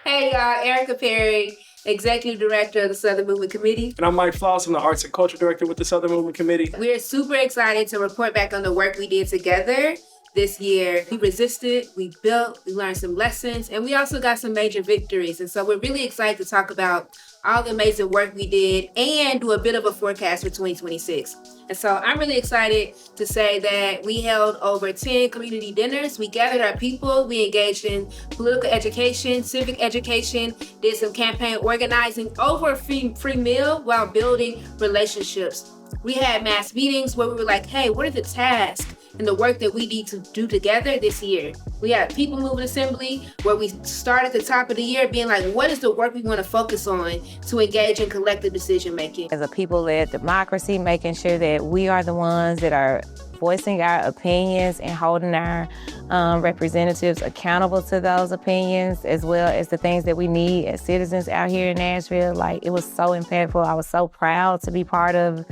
Hey y'all, Erica Perry, Executive Director of the Southern Movement Committee. And I'm Mike Floss, I'm the Arts and Culture Director with the Southern Movement Committee. We're super excited to report back on the work we did together this year. We resisted, we built, we learned some lessons, and we also got some major victories. And so we're really excited to talk about all the amazing work we did and do a bit of a forecast for 2026. And so I'm really excited to say that we held over 10 community dinners. We gathered our people, we engaged in political education, civic education, did some campaign organizing over a free meal while building relationships. We had mass meetings where we were like, hey, what are the tasks and the work that we need to do together this year? We had people movement assembly where we start at the top of the year being like, what is the work we want to focus on to engage in collective decision making? As a people-led democracy, making sure that we are the ones that are voicing our opinions and holding our representatives accountable to those opinions, as well as the things that we need as citizens out here in Nashville. Like, it was so impactful. I was so proud to be part of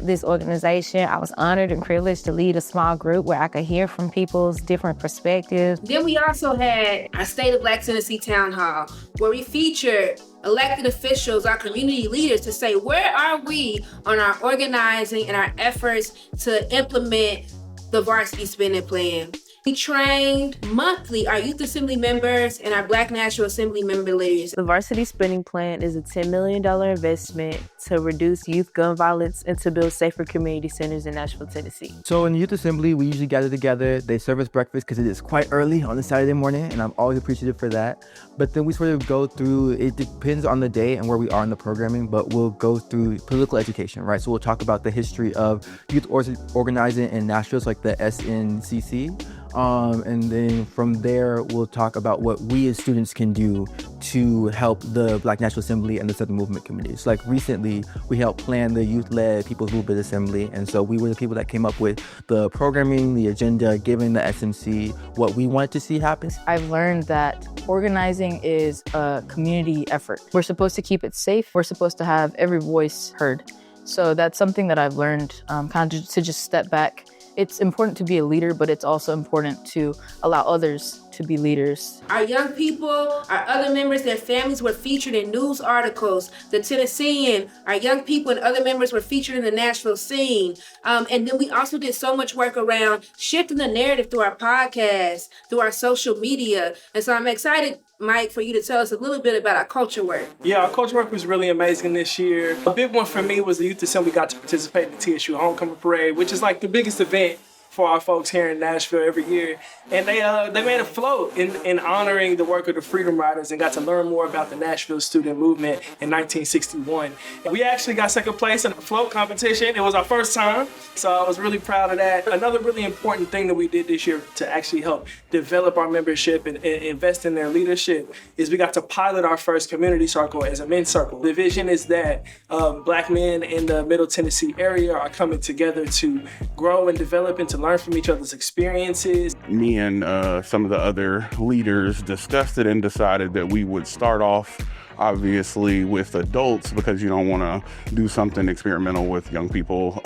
this organization. I was honored and privileged to lead a small group where I could hear from people's different perspectives. Then we also had our State of Black Tennessee Town Hall, where we featured elected officials, our community leaders, to say, where are we on our organizing and our efforts to implement the Varsity Spending Plan? We trained monthly our Youth Assembly members and our Black National Assembly member leaders. The Varsity Spending Plan is a $10 million investment to reduce youth gun violence and to build safer community centers in Nashville, Tennessee. So in the Youth Assembly, we usually gather together. They serve us breakfast because it is quite early on a Saturday morning, and I'm always appreciative for that. But then we sort of go through, it depends on the day and where we are in the programming, but we'll go through political education, right? So we'll talk about the history of youth organizing in Nashville, so like the SNCC. And then from there, we'll talk about what we as students can do to help the Black National Assembly and the Southern Movement Committee. So like recently, we helped plan the youth-led People's Movement Assembly. And so we were the people that came up with the programming, the agenda, giving the SMC what we wanted to see happen. I've learned that organizing is a community effort. We're supposed to keep it safe. We're supposed to have every voice heard. So that's something that I've learned, kind of to just step back. It's important to be a leader, but it's also important to allow others to be leaders. Our young people, our other members, their families were featured in news articles. The Tennessean, our young people and other members were featured in the Nashville scene. And then we also did so much work around shifting the narrative through our podcast, through our social media. And so I'm excited, Mike, for you to tell us a little bit about our culture work. Yeah, our culture work was really amazing this year. A big one for me was the Youth Assembly got to participate in the TSU Homecoming Parade, which is like the biggest event for our folks here in Nashville every year. And they made a float in honoring the work of the Freedom Riders and got to learn more about the Nashville student movement in 1961. And we actually got second place in the float competition. It was our first time, so I was really proud of that. Another really important thing that we did this year to actually help develop our membership and invest in their leadership is we got to pilot our first community circle as a men's circle. The vision is that Black men in the Middle Tennessee area are coming together to grow and develop and to learn from each other's experiences. Me and some of the other leaders discussed it and decided that we would start off obviously with adults because you don't want to do something experimental with young people.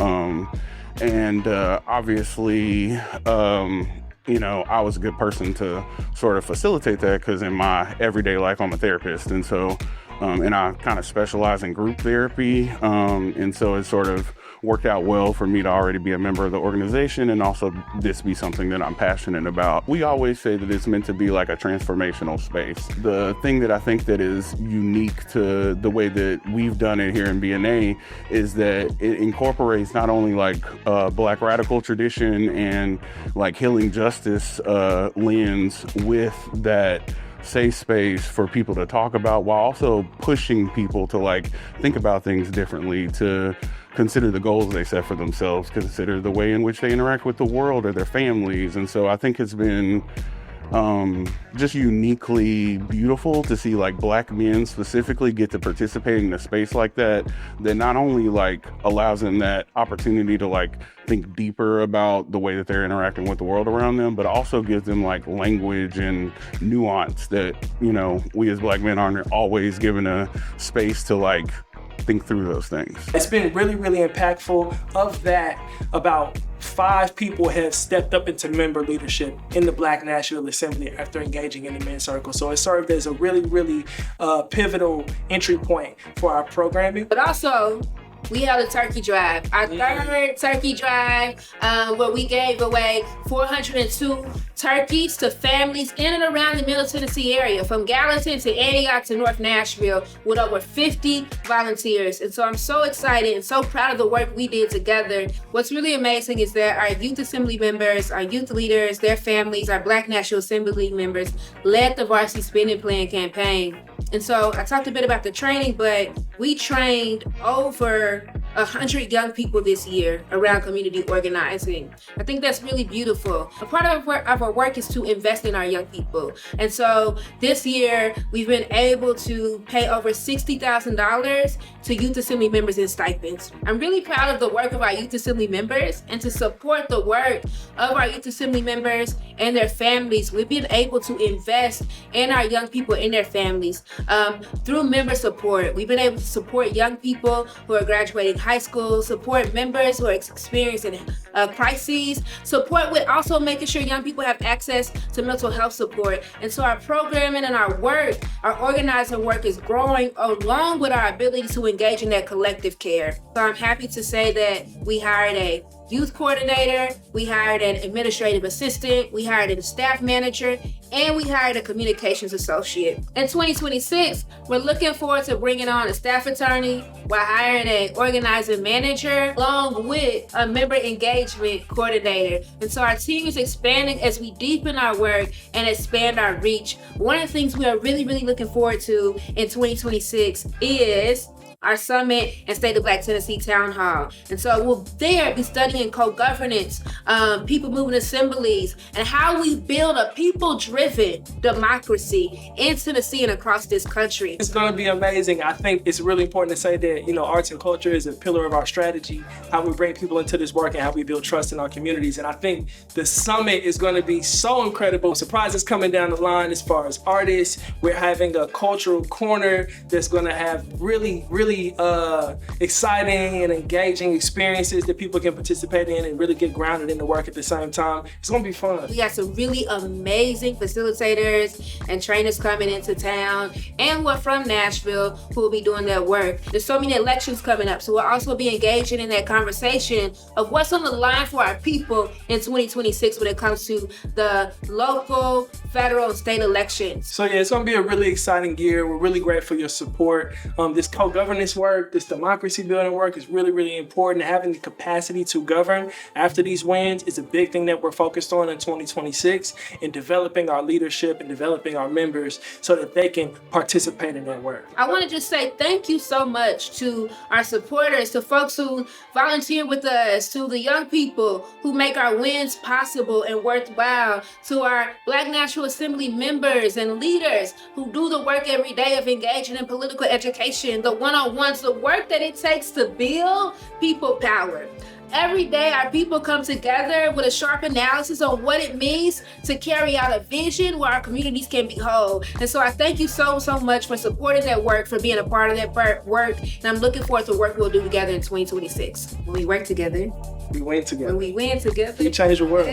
Obviously, I was a good person to sort of facilitate that because in my everyday life, I'm a therapist. And so, and I kind of specialize in group therapy. And so it sort of worked out well for me to already be a member of the organization and also this be something that I'm passionate about. We always say that it's meant to be like a transformational space. The thing that I think that is unique to the way that we've done it here in BNA is that it incorporates not only like Black radical tradition and like healing justice lens with that safe space for people to talk about while also pushing people to like think about things differently, to consider the goals they set for themselves, consider the way in which they interact with the world or their families. And so I think it's been just uniquely beautiful to see like Black men specifically get to participate in a space like that not only like allows them that opportunity to like think deeper about the way that they're interacting with the world around them, but also gives them like language and nuance that, we as Black men aren't always given a space to like think through those things. It's been really, really impactful. Of that, about 5 people have stepped up into member leadership in the Black National Assembly after engaging in the men's circle. So it served as a really, really pivotal entry point for our programming. But also, we held a turkey drive, our third turkey drive, where we gave away 402 turkeys to families in and around the Middle Tennessee area, from Gallatin to Antioch to North Nashville, with over 50 volunteers. And so I'm so excited and so proud of the work we did together. What's really amazing is that our youth assembly members, our youth leaders, their families, our Black National Assembly members led the Varsity Spending Plan campaign. And so I talked a bit about the training, but we trained over 100 young people this year around community organizing. I think that's really beautiful. A part of our work is to invest in our young people. And so this year, we've been able to pay over $60,000 to youth assembly members in stipends. I'm really proud of the work of our youth assembly members, and to support the work of our youth assembly members and their families, we've been able to invest in our young people and their families through member support. We've been able to support young people who are graduating high school, support members who are experiencing crises, support with also making sure young people have access to mental health support. And so our programming and our work, our organizing work, is growing along with our ability to engage in that collective care. So I'm happy to say that we hired a youth coordinator, we hired an administrative assistant, we hired a staff manager, and we hired a communications associate. In 2026, we're looking forward to bringing on a staff attorney while hiring an organizing manager, along with a member engagement coordinator. And so our team is expanding as we deepen our work and expand our reach. One of the things we are really, really looking forward to in 2026 is our summit and State of Black Tennessee Town Hall. And so we'll there be studying co-governance, people moving assemblies, and how we build a people-driven democracy in Tennessee and across this country. It's going to be amazing. I think it's really important to say that, arts and culture is a pillar of our strategy, how we bring people into this work and how we build trust in our communities. And I think the summit is going to be so incredible. Surprises coming down the line as far as artists. We're having a cultural corner that's going to have really, really exciting and engaging experiences that people can participate in and really get grounded in the work at the same time. It's gonna be fun. We got some really amazing facilitators and trainers coming into town, and who are from Nashville, who will be doing that work. There's so many elections coming up, so we'll also be engaging in that conversation of what's on the line for our people in 2026 when it comes to the local, federal, and state elections. So yeah, it's gonna be a really exciting year. We're really grateful for your support. This co-governance work, this democracy building work is really, really important. Having the capacity to govern after these wins is a big thing that we're focused on in 2026, in developing our leadership and developing our members so that they can participate in that work. I want to just say thank you so much to our supporters, to folks who volunteer with us, to the young people who make our wins possible and worthwhile, to our Black National Assembly members and leaders who do the work every day of engaging in political education, the one-on-ones, the work that it takes to build people power. Every day, our people come together with a sharp analysis on what it means to carry out a vision where our communities can be whole. And so I thank you so, so much for supporting that work, for being a part of that work. And I'm looking forward to the work we'll do together in 2026. When we work together. We win together. When we win together. We change the world.